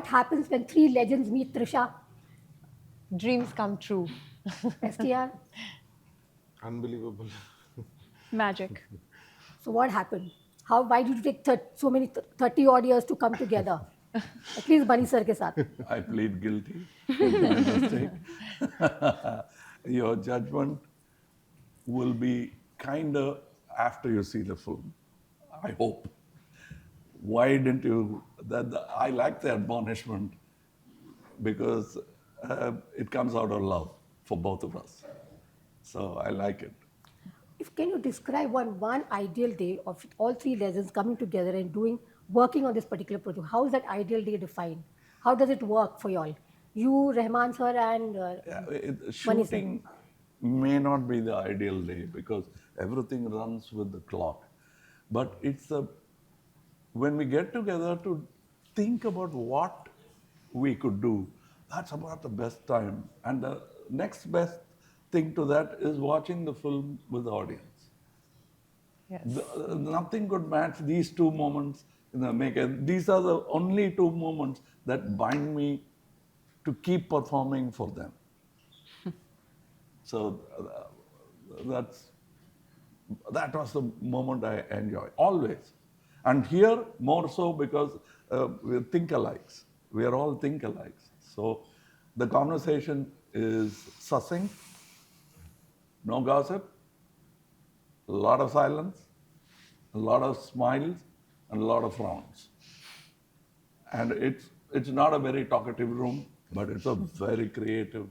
what happens when three legends meet, Trisha? Dreams come true. STR. Unbelievable. Magic. So what happened? Why did you take so many 30 odd years to come together? At least Bunny sir ke saath. I plead guilty with my mistake. Your judgment will be kinder after you see the film. I hope. Why didn't you? I like the admonishment because it comes out of love for both of us. So I like it. Can you describe one ideal day of all three legends coming together and working on this particular project? How is that ideal day defined? How does it work for y'all? You, Rahman sir, and Bunny sir. Shooting may not be the ideal day because everything runs with the clock. But when we get together to think about what we could do, that's about the best time. And the next best thing to that is watching the film with the audience. Yes. Nothing could match these two moments in the making. These are the only two moments that bind me to keep performing for them. So that was the moment I enjoy, always. And here, more so because we're think-alikes. We are all think-alikes. So the conversation is succinct, no gossip, a lot of silence, a lot of smiles, and a lot of frowns. And it's not a very talkative room, but it's a very creative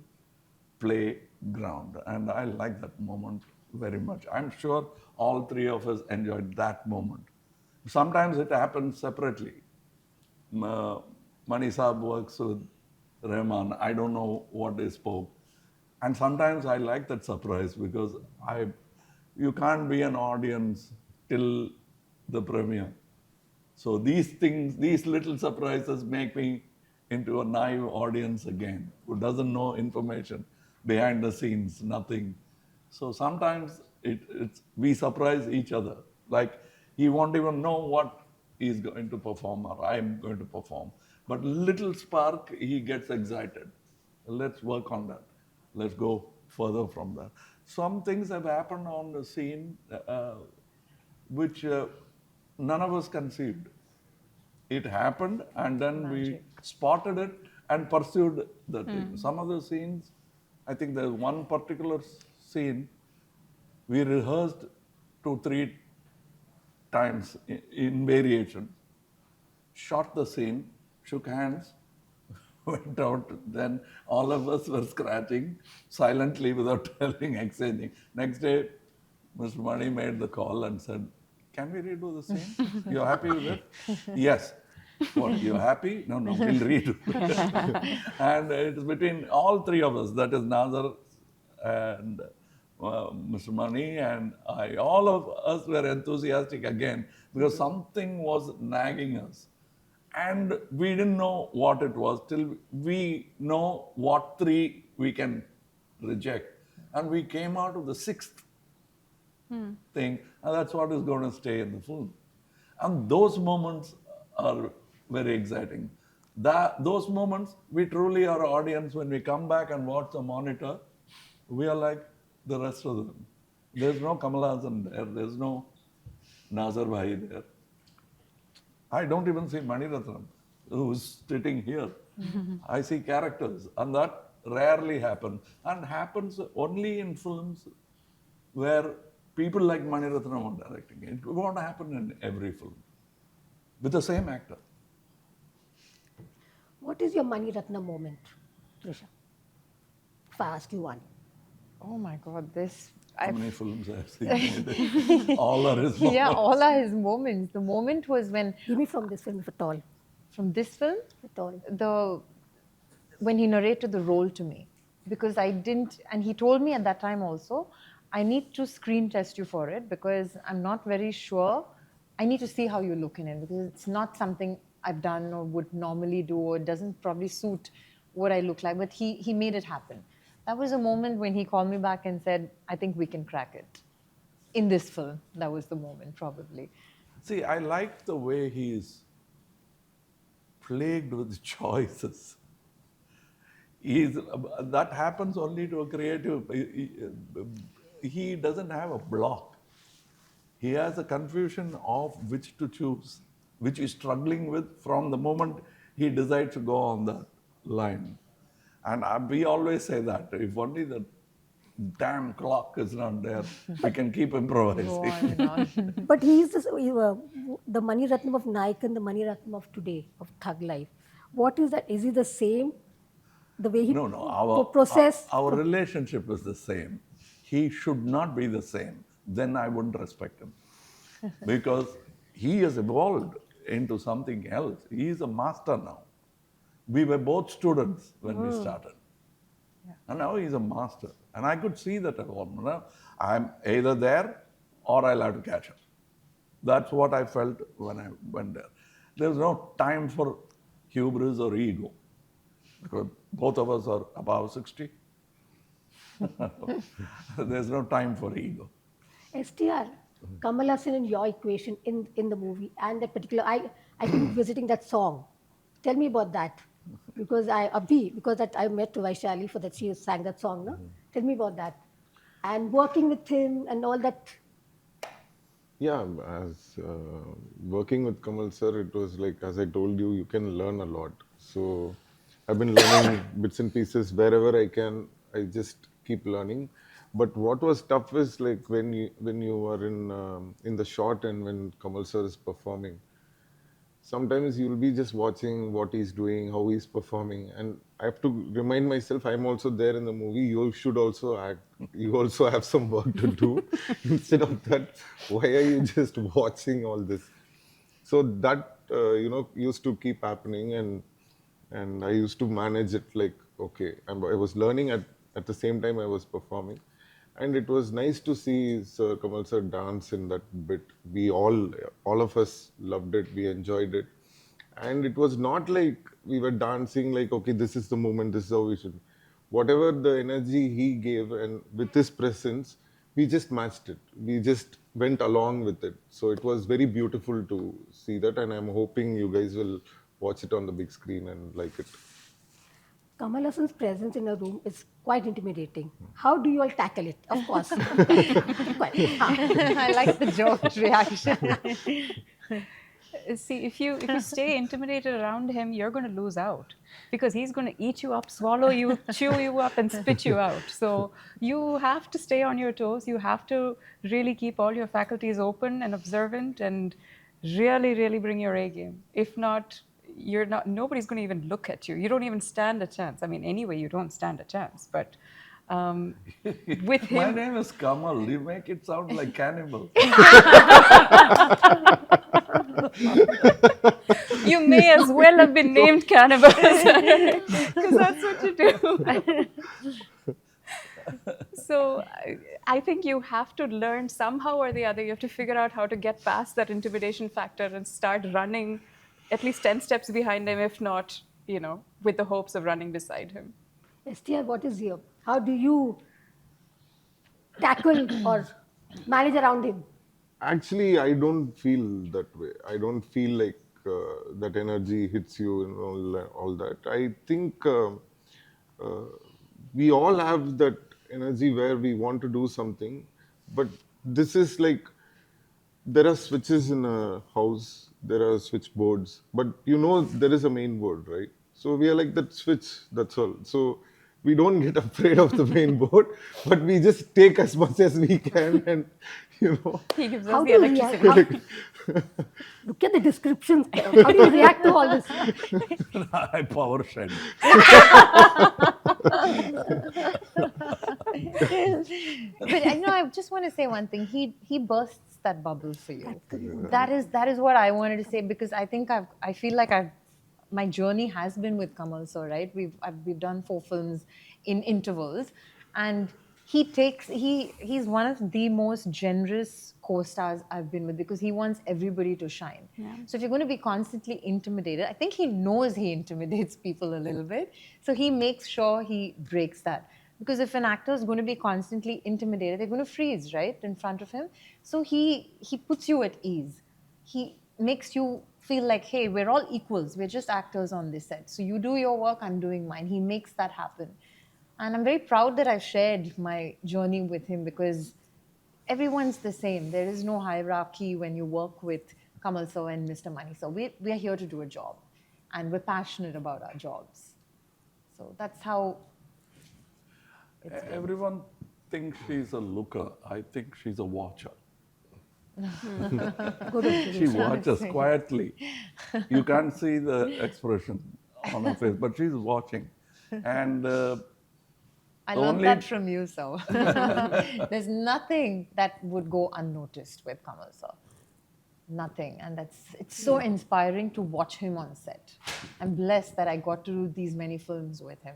playground. And I like that moment very much. I'm sure all three of us enjoyed that moment. Sometimes it happens separately. Mani Saab works with Rahman. I don't know what they spoke. And sometimes I like that surprise because you can't be an audience till the premiere. So these little surprises make me into a naive audience again, who doesn't know information behind the scenes, nothing. So sometimes we surprise each other. Like he won't even know what he's going to perform or I'm going to perform. But little spark, he gets excited. Let's work on that. Let's go further from that. Some things have happened on the scene which none of us conceived. It happened and then we spotted it and pursued the thing. Some of the scenes, I think there's one particular scene we rehearsed 2-3 times in variation, shot the scene, shook hands, went out, then all of us were scratching silently without exchanging. Next day, Mr. Mani made the call and said, "Can we redo the scene? You're happy with it?" "Yes." "What, you're happy?" No, we'll redo it." And it's between all three of us, that is Nazar and Mr. Mani and I, all of us were enthusiastic again because something was nagging us. And we didn't know what it was till we know what three we can reject. And we came out of the sixth thing, and that's what is going to stay in the film. And those moments are very exciting. Those moments, we truly are audience. When we come back and watch the monitor, we are like the rest of them. There's no Kamal Haasan there. There's no Nazar Bhai there. I don't even see Mani Ratnam, who's sitting here. I see characters, and that rarely happens. And happens only in films where people like Mani Ratnam are directing. It won't happen in every film with the same actor. What is your Mani Ratnam moment, Trisha? If I ask you one. Oh my God, How many films I've seen? All are his moments. Yeah, all are his moments. The moment was when... Give me from this film, if at all. From this film? At all. When he narrated the role to me. Because I didn't... And he told me at that time also, I need to screen test you for it because I'm not very sure. I need to see how you look in it because it's not something I've done or would normally do, or it doesn't probably suit what I look like. But he made it happen. That was a moment when he called me back and said, I think we can crack it. In this film, that was the moment, probably. See, I like the way he's plagued with choices. That happens only to a creative. He doesn't have a block. He has a confusion of which to choose, which he's struggling with from the moment he decides to go on that line. And we always say that if only the damn clock is not there, we can keep Go improvising. on and on. But he's the Mani Ratnam of Naik and the Mani Ratnam of today, of Thug Life. What is that? Is he the same? The way he No, process? our relationship is the same. He should not be the same. Then I wouldn't respect him. Because he has evolved into something else. He is a master now. We were both students when we started. And now he's a master. And I could see that evolvement. I'm either there or I'll have to catch up. That's what I felt when I went there. There's no time for hubris or ego. Because both of us are above 60. There's no time for ego. STR, Kamal Haasan in your equation in the movie and that particular, I keep visiting that song. Tell me about that. Because I met Vaishali for that, she sang that song, no? Tell me about that. And working with him and all that. Yeah, as working with Kamal sir, it was like, as I told you, you can learn a lot. So I've been learning bits and pieces wherever I can. I just keep learning. But what was tough is like when you are in the shot and when Kamal sir is performing. Sometimes you'll be just watching what he's doing, how he's performing, and I have to remind myself I'm also there in the movie. You should also act. You also have some work to do. Instead of that, why are you just watching all this? So that used to keep happening, and I used to manage it like okay. I was learning at the same time I was performing. And it was nice to see Sir Kamal sir dance in that bit. We all of us loved it. We enjoyed it. And it was not like we were dancing like, okay, this is the moment, this is how we should. Whatever the energy he gave and with his presence, we just matched it. We just went along with it. So it was very beautiful to see that. And I'm hoping you guys will watch it on the big screen and like it. Kamal Haasan's presence in a room is quite intimidating. How do you all tackle it? Of course. I like the joked reaction. See, if you stay intimidated around him, you're going to lose out because he's going to eat you up, swallow you, chew you up, and spit you out. So you have to stay on your toes. You have to really keep all your faculties open and observant, and really, really bring your A game. If not, nobody's going to even look at you. You don't even stand a chance. I mean, anyway, you don't stand a chance. But with him, My name is Kamal. You make it sound like cannibal. you may as well have been named cannibal because that's what you do. So I think you have to learn somehow or the other. You have to figure out how to get past that intimidation factor and start running at least 10 steps behind him, if not, with the hopes of running beside him. STR, what is here? How do you tackle or manage around him? Actually, I don't feel that way. I don't feel like that energy hits you and all that. I think we all have that energy where we want to do something, but this is like there are switches in a house, there are switchboards, but there is a main board, right? So we are like that switch, that's all. So we don't get afraid of the main board, but we just take as much as we can and, He gives How us do the you electricity. Look at the descriptions. How do you react to all this? I power shed. But I just want to say one thing. He bursts that bubble for you. That is what I wanted to say, because I think I feel like my journey has been with Kamal sir, right? We've done 4 films in intervals, and he's one of the most generous co-stars I've been with, because he wants everybody to shine. Yeah. So if you're going to be constantly intimidated, I think he knows he intimidates people a little bit. So he makes sure he breaks that. Because if an actor is going to be constantly intimidated, they're going to freeze, right, in front of him. So he puts you at ease. He makes you feel like, hey, we're all equals. We're just actors on this set. So you do your work, I'm doing mine. He makes that happen. And I'm very proud that I shared my journey with him because everyone's the same. There is no hierarchy when you work with Kamal sir and Mr. Mani. So we're here to do a job and we're passionate about our jobs. So that's how Everyone thinks she's a looker. I think she's a watcher. Good She observation. watches quietly. You can't see the expression on her face, but she's watching. And I The learned only- that from you, sir. There's nothing that would go unnoticed with Kamal sir. Nothing. And it's so inspiring to watch him on set. I'm blessed that I got to do these many films with him.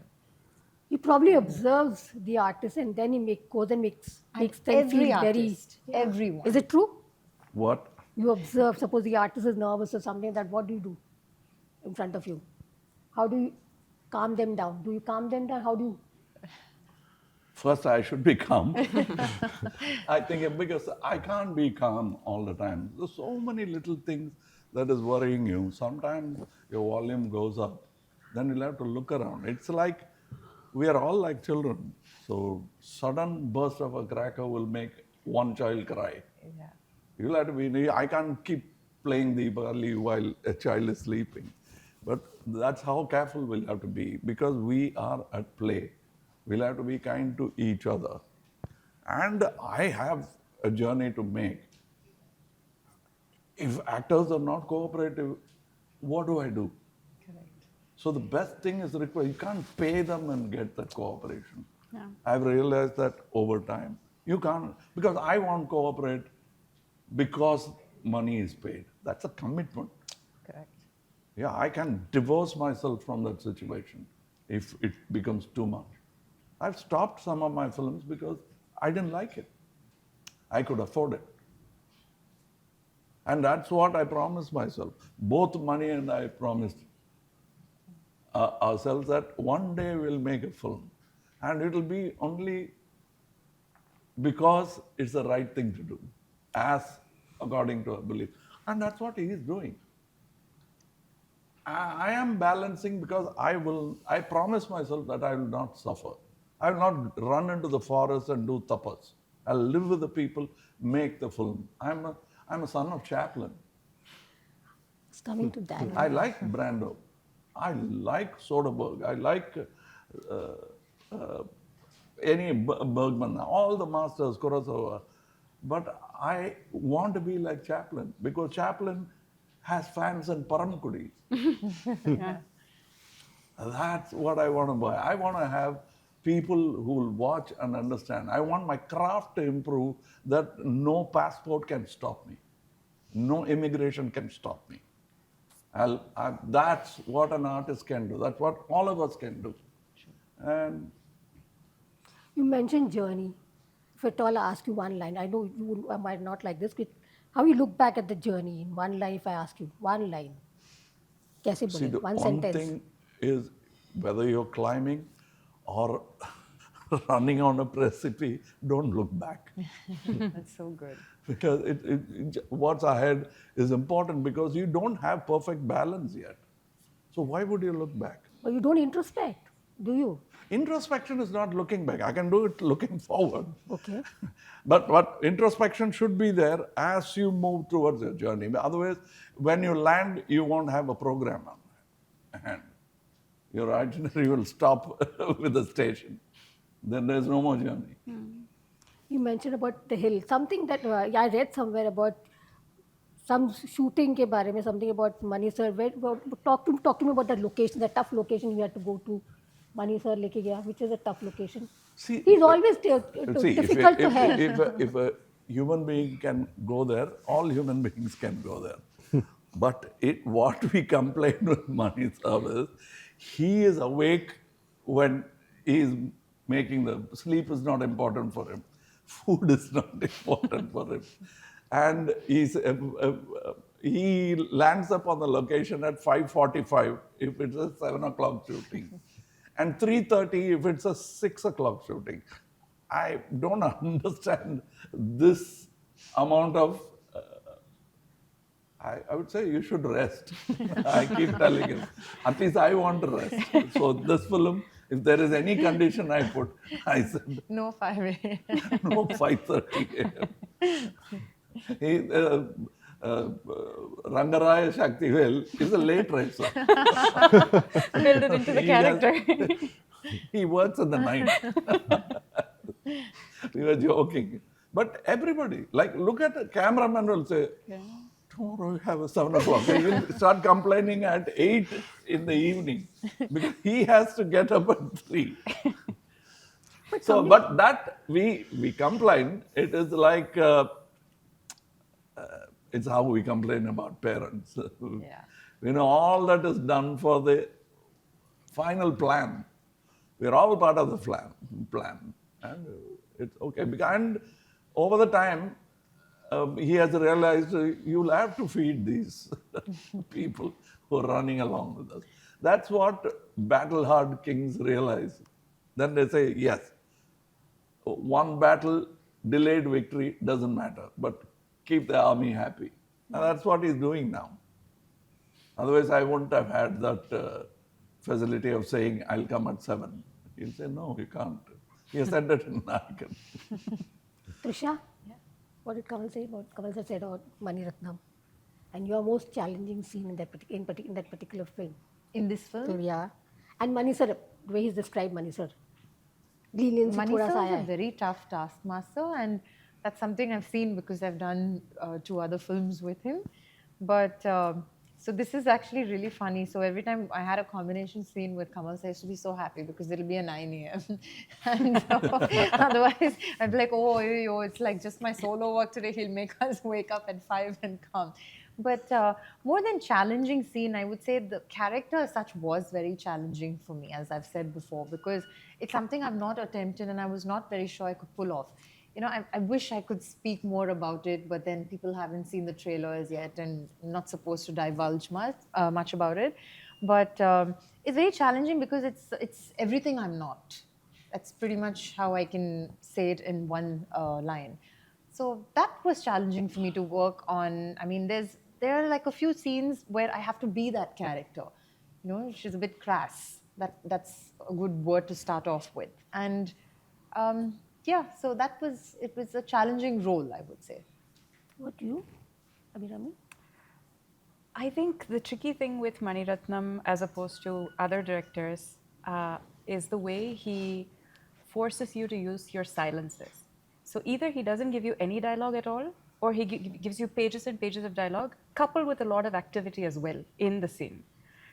He probably observes the artist and then he goes and makes them feel artist, very. everyone. Is it true? what? You observe, suppose the artist is nervous or something, that what do you do in front of you? How do you calm them down? Do you calm them down? How do you? First, I should be calm. I think because I can't be calm all the time. There's so many little things that is worrying you. Sometimes your volume goes up. Then you'll have to look around. It's like we are all like children. So sudden burst of a cracker will make one child cry. Yeah. You'll have to be. I can't keep playing the Bali while a child is sleeping. But that's how careful we'll have to be because we are at play. We'll have to be kind to each other. And I have a journey to make. If actors are not cooperative, what do I do? Correct. So the best thing is required. You can't pay them and get that cooperation. Yeah. I've realized that over time. You can't, because I won't cooperate because money is paid. That's a commitment. Correct. Yeah, I can divorce myself from that situation if it becomes too much. I've stopped some of my films because I didn't like it. I could afford it. And that's what I promised myself. Both money and I promised ourselves that one day we'll make a film. And it'll be only because it's the right thing to do, as according to our belief. And that's what he is doing. I am balancing because I promise myself that I will not suffer. I will not run into the forest and do tapas. I'll live with the people, make the film. I'm a son of Chaplin. It's coming to that. I like Brando. I like Soderbergh. I like any Bergman, all the masters, Kurosawa. But I want to be like Chaplin because Chaplin has fans in Paramakudi. Yeah. That's what I want to buy. I want to have people who will watch and understand. I want my craft to improve that no passport can stop me. No immigration can stop me. That's what an artist can do. That's what all of us can do. And You mentioned journey. If at all I ask you one line, I know you might not like this, but how you look back at the journey in one line if I ask you, one line. Kaise see, bole? the One one sentence. thing is whether you're climbing or running on a precipice, don't look back. That's so good. Because what's ahead is important because you don't have perfect balance yet. So why would you look back? But you don't introspect, do you? Introspection is not looking back. I can do it looking forward. Okay. But introspection should be there as you move towards your journey. Otherwise, when you land, you won't have a program on hand. Your itinerary will stop with the station. Then there's no more journey. You mentioned about the hill. Something that I read somewhere about some shooting ke bare mein, something about Mani sir. Talk to me about that location, the tough location you had to go to. Mani sir leke gaya, which is a tough location. See, He's always See, difficult to handle. if a human being can go there, all human beings can go there. But what we complain with Mani Sir is, he is awake when he is making sleep is not important for him. Food is not important for him. And he lands up on the location at 5:45 if it's a 7 o'clock shooting. And 3:30 if it's a 6 o'clock shooting. I don't understand this amount of I would say you should rest. I keep telling him, at least I want to rest. So this film, if there is any condition I put, I said, No 5 a.m. no 5:30 a.m. He, Rangaraya Shaktivel is a late riser. Build it into the character. He works in the night. We were joking. But everybody, like, look at the cameraman will say, tomorrow we have a 7 o'clock. He will start complaining at 8 in the evening because he has to get up at 3. But that we complain. It is like it's how we complain about parents. Yeah. You know, all that is done for the final plan. We're all part of the plan, and it's okay. And over the time, he has realized you'll have to feed these people who are running along with us. That's what battle-hard kings realize. Then they say, yes, one battle, delayed victory doesn't matter, but keep the army happy. And that's what he's doing now. Otherwise, I wouldn't have had that facility of saying, I'll come at 7. He'll say, no, you can't. He said that in Narayan. Trisha, what did Kamal say about Kamal sir said about Mani Ratnam, and your most challenging scene in that particular film? In this film, So, yeah, and Mani sir, the way he's described Mani sir, leniency Mani thoda sir sa is aaya a hai. very tough taskmaster, and that's something I've seen because I've done 2 other films with him. But so this is actually really funny. So every time I had a combination scene with Kamal, I used to be so happy because it'll be a 9 a.m. and so, otherwise I'd be like, oh, it's like just my solo work today. He'll make us wake up at 5 and come. But more than challenging scene, I would say the character as such was very challenging for me, as I've said before, because it's something I've not attempted and I was not very sure I could pull off. You know, I wish I could speak more about it, but then people haven't seen the trailers yet and I'm not supposed to divulge much about it. But it's very challenging because it's everything I'm not. That's pretty much how I can say it in one line. So that was challenging for me to work on. I mean, there are like a few scenes where I have to be that character. You know, she's a bit crass. That's a good word to start off with. And yeah, so it was a challenging role, I would say. What do you, Abhirami? I think the tricky thing with Mani Ratnam as opposed to other directors is the way he forces you to use your silences. So either he doesn't give you any dialogue at all, or he gives you pages and pages of dialogue, coupled with a lot of activity as well in the scene.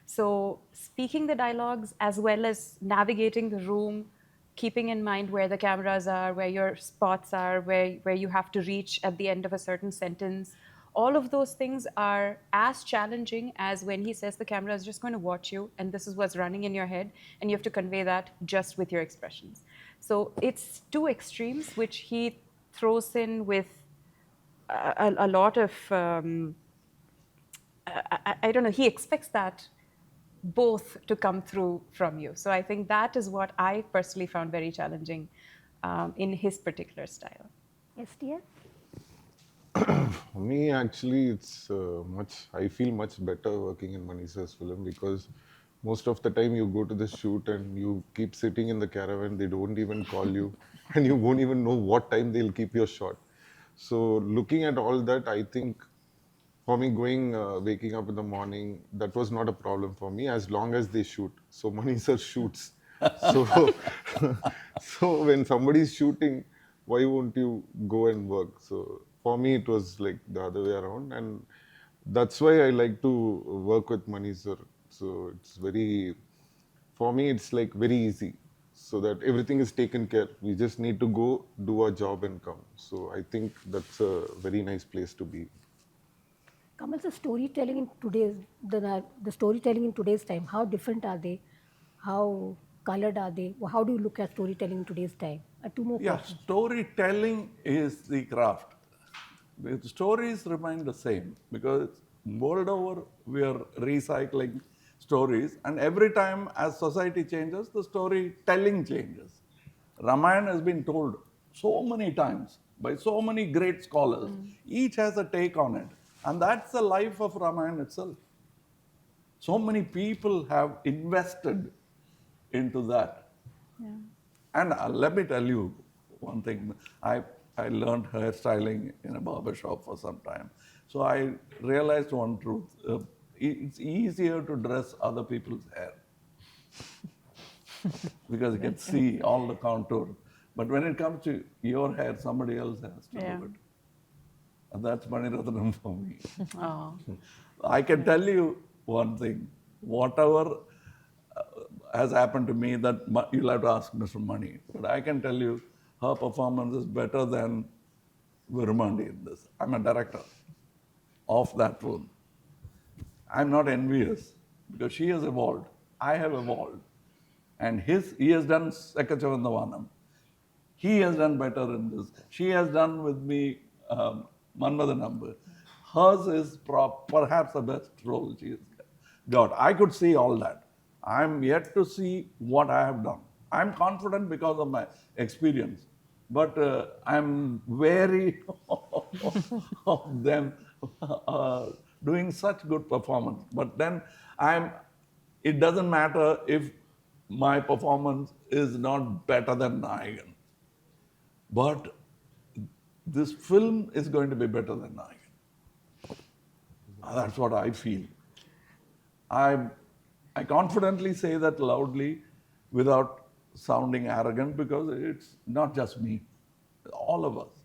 So speaking the dialogues as well as navigating the room, keeping in mind where the cameras are, where your spots are, where you have to reach at the end of a certain sentence. All of those things are as challenging as when he says the camera is just going to watch you and this is what's running in your head and you have to convey that just with your expressions. So it's 2 extremes which he throws in with a lot of, I don't know, he expects that both to come through from you. So I think that is what I personally found very challenging in his particular style. STS? For me, actually, it's I feel much better working in Manisha's film because most of the time you go to the shoot and you keep sitting in the caravan, they don't even call you and you won't even know what time they'll keep your shot. So looking at all that, I think for me waking up in the morning, that was not a problem for me as long as they shoot. So Manisha shoots. So, so when somebody's shooting, why won't you go and work? So for me, it was like the other way around. And that's why I like to work with Manisha. So it's for me, it's like very easy. So that everything is taken care. We just need to go, do our job and come. So I think that's a very nice place to be. Kamal, the storytelling in the storytelling in today's time, how different are they? How colored are they? How do you look at storytelling in today's time? 2 more Yeah, questions. storytelling is the craft. The stories remain the same because world over we are recycling stories, and every time as society changes, the storytelling changes. Ramayana has been told so many times by so many great scholars. Each has a take on it. And that's the life of Ramayana itself. So many people have invested into that. Yeah. And let me tell you one thing. I learned hairstyling in a barber shop for some time. So I realized one truth. It's easier to dress other people's hair because you can see all the contour. But when it comes to your hair, somebody else has to Yeah. do it. And that's Mani Ratnam for me. Oh. I can tell you one thing. Whatever has happened to me, that you'll have to ask Mr. Mani. But I can tell you, her performance is better than Virumandi in this. I'm a director of that film. I'm not envious because she has evolved. I have evolved. And he has done Sekachavandavanam. He has done better in this. She has done with me Manmadanamba. Hers is perhaps the best role she has got. I could see all that. I'm yet to see what I have done. I'm confident because of my experience, but I'm wary of them doing such good performance. But then it doesn't matter if my performance is not better than Nayagan. But this film is going to be better than Nayagan. That's what I feel. I confidently say that loudly without sounding arrogant because it's not just me, all of us.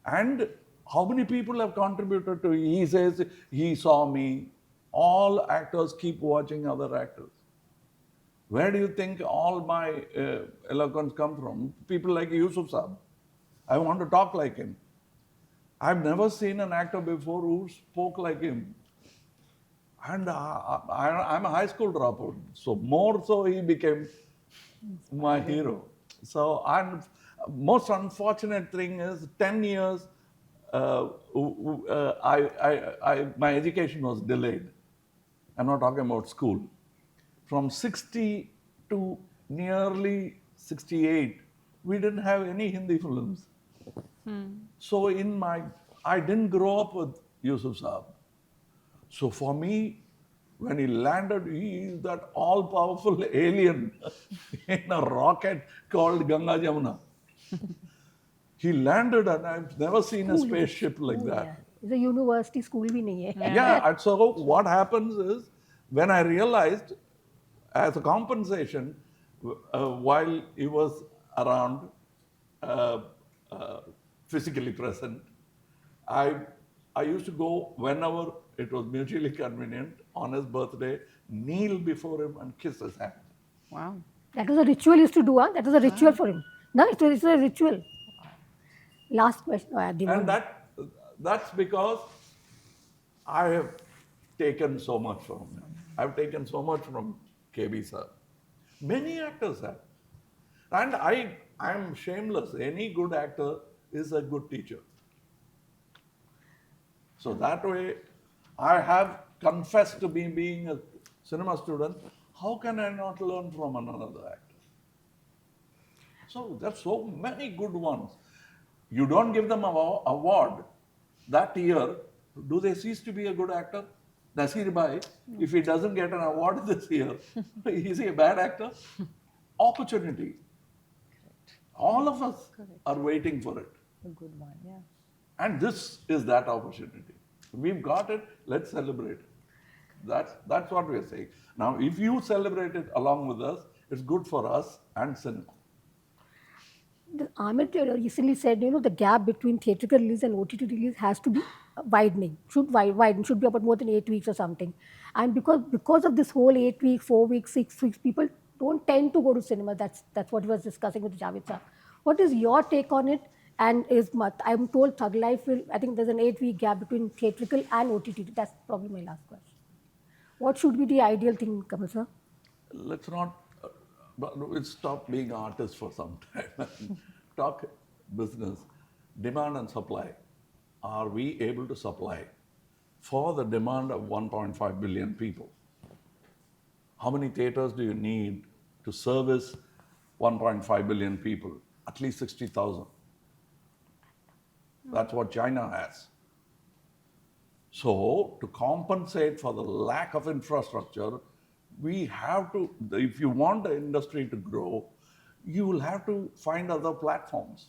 And how many people have contributed to it? He says, he saw me. All actors keep watching other actors. Where do you think all my eloquence come from? People like Yusuf Saab. I want to talk like him. I've never seen an actor before who spoke like him. And I'm a high school dropout. So more so he became my hero. So most unfortunate thing is 10 years my education was delayed. I'm not talking about school. From 60 to nearly 68, we didn't have any Hindi films. So I didn't grow up with Yusuf Saab. So for me, when he landed, he is that all-powerful alien in a rocket called Ganga Jamuna. He landed and I've never seen a spaceship like that. It's a university school bhi nahi hai. Yeah, and so what happens is, when I realized, as a compensation, while he was around, physically present, I used to go whenever it was mutually convenient on his birthday, kneel before him and kiss his hand. Wow. That was a ritual he used to do. Huh? That was a ritual for him. No, it's a ritual. Last question. And that's because I have taken so much from him. I've taken so much from KB sir. Many actors have. And I'm shameless. Any good actor is a good teacher. So that way, I have confessed to being a cinema student. How can I not learn from another actor? So there's so many good ones. You don't give them an award that year, do they cease to be a good actor? Nasir Bhai, if he doesn't get an award this year, is he a bad actor? Opportunity. All of us are waiting for it. A good one, yeah. And this is that opportunity. We've got it, let's celebrate it. That's what we're saying. Now, if you celebrate it along with us, it's good for us and cinema. Amit recently said, the gap between theatrical release and OTT release has to be widening. Should widen. Should be about more than 8 weeks or something. And because of this whole 8 weeks, 4 weeks, 6 weeks, people don't tend to go to cinema. That's what he was discussing with Javed sir. What is your take on it? And I'm told Thug Life I think there's an 8-week gap between theatrical and OTT. That's probably my last question. What should be the ideal thing, Kamal sir? Let's not, let's stop being artists for some time. Talk business, demand and supply. Are we able to supply for the demand of 1.5 billion people? How many theaters do you need to service 1.5 billion people? At least 60,000. That's what China has. So, to compensate for the lack of infrastructure, we have to, if you want the industry to grow, you will have to find other platforms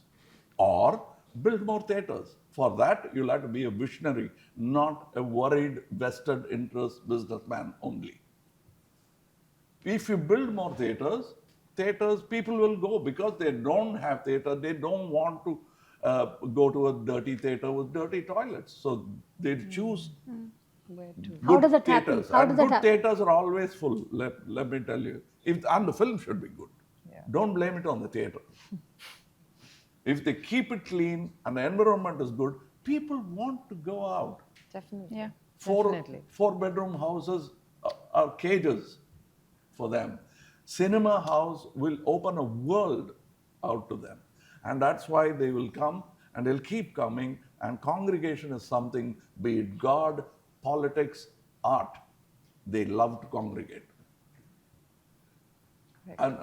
or build more theaters. For that, you'll have to be a visionary, not a worried vested interest businessman only. If you build more theaters, people will go because they don't have theater, they don't want to go to a dirty theater with dirty toilets. So they choose Where to? How good does that happen? theaters. How And does that good happen? theaters are always full, let me tell you. And the film should be good. Yeah. Don't blame it on the theater. If they keep it clean and the environment is good, people want to go out. Definitely. Yeah. Definitely. Four-bedroom houses are cages for them. Cinema house will open a world out to them. And that's why they will come and they'll keep coming. And congregation is something, be it God, politics, art. They love to congregate. And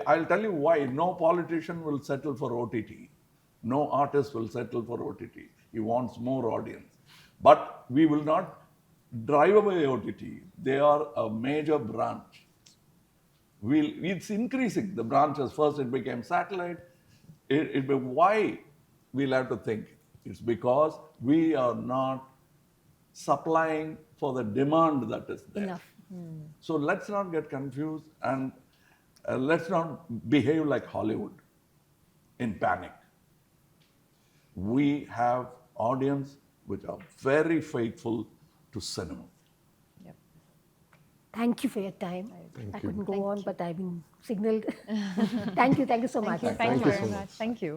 I'll tell you why. No politician will settle for OTT. No artist will settle for OTT. He wants more audience. But we will not drive away OTT. They are a major branch. It's increasing the branches. First it became satellite. Why? We'll have to think. It's because we are not supplying for the demand that is there. Enough. So let's not get confused and let's not behave like Hollywood in panic. We have audience which are very faithful to cinema. Yep. Thank you for your time. I couldn't go Thank on, you. but I've been signaled. Thank you so much. Thank you Thank you very so much. much. Thank you.